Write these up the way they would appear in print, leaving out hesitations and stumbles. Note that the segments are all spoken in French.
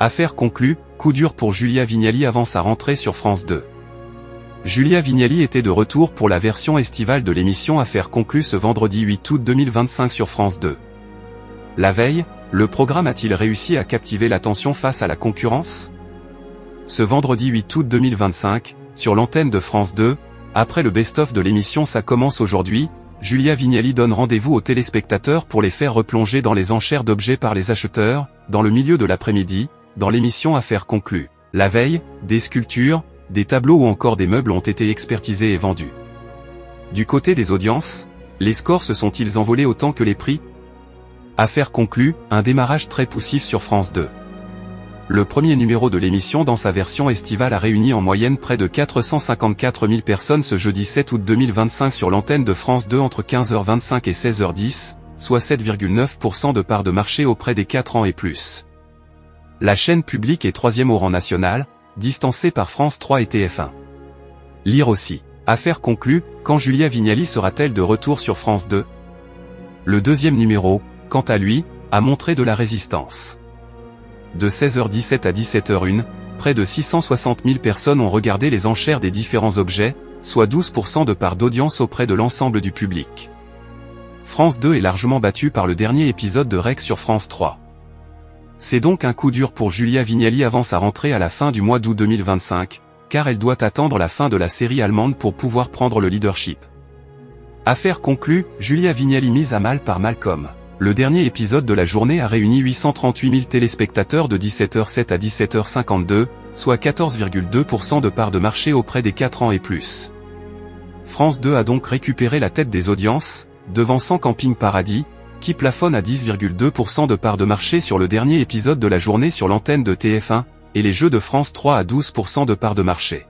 Affaire conclue, coup dur pour Julia Vignali avant sa rentrée sur France 2. Julia Vignali était de retour pour la version estivale de l'émission Affaire conclue ce vendredi 8 août 2025 sur France 2. La veille, le programme a-t-il réussi à captiver l'attention face à la concurrence? Ce vendredi 8 août 2025, sur l'antenne de France 2, après le best-of de l'émission Ça commence aujourd'hui, Julia Vignali donne rendez-vous aux téléspectateurs pour les faire replonger dans les enchères d'objets par les acheteurs, dans le milieu de l'après-midi, dans l'émission Affaire conclue. La veille, des sculptures, des tableaux ou encore des meubles ont été expertisés et vendus. Du côté des audiences, les scores se sont-ils envolés autant que les prix? Affaire conclue, un démarrage très poussif sur France 2. Le premier numéro de l'émission dans sa version estivale a réuni en moyenne près de 454 000 personnes ce jeudi 7 août 2025 sur l'antenne de France 2 entre 15h25 et 16h10, soit 7,9% de part de marché auprès des 4 ans et plus. La chaîne publique est troisième au rang national, distancée par France 3 et TF1. Lire aussi. Affaire conclue, quand Julia Vignali sera-t-elle de retour sur France 2? Le deuxième numéro, quant à lui, a montré de la résistance. De 16h17 à 17h01, près de 660 000 personnes ont regardé les enchères des différents objets, soit 12% de part d'audience auprès de l'ensemble du public. France 2 est largement battue par le dernier épisode de Rex sur France 3. C'est donc un coup dur pour Julia Vignali avant sa rentrée à la fin du mois d'août 2025, car elle doit attendre la fin de la série allemande pour pouvoir prendre le leadership. Affaire conclue, Julia Vignali mise à mal par Malcolm. Le dernier épisode de la journée a réuni 838 000 téléspectateurs de 17h07 à 17h52, soit 14,2% de part de marché auprès des 4 ans et plus. France 2 a donc récupéré la tête des audiences, devançant Camping Paradis, qui plafonne à 10,2% de part de marché sur le dernier épisode de la journée sur l'antenne de TF1, et les jeux de France 3 à 12% de part de marché.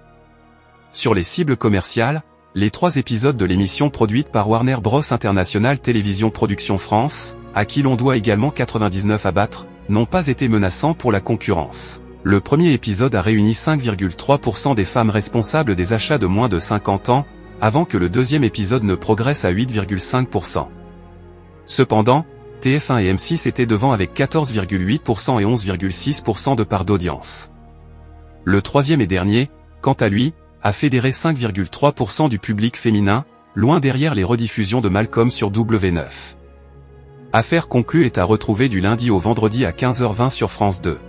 Sur les cibles commerciales, les 3 épisodes de l'émission produite par Warner Bros International Télévision Productions France, à qui l'on doit également 99 à battre, n'ont pas été menaçants pour la concurrence. Le premier épisode a réuni 5,3% des femmes responsables des achats de moins de 50 ans, avant que le deuxième épisode ne progresse à 8,5%. Cependant, TF1 et M6 étaient devant avec 14,8% et 11,6% de part d'audience. Le troisième et dernier, quant à lui, a fédéré 5,3% du public féminin, loin derrière les rediffusions de Malcolm sur W9. Affaire conclue est à retrouver du lundi au vendredi à 15h20 sur France 2.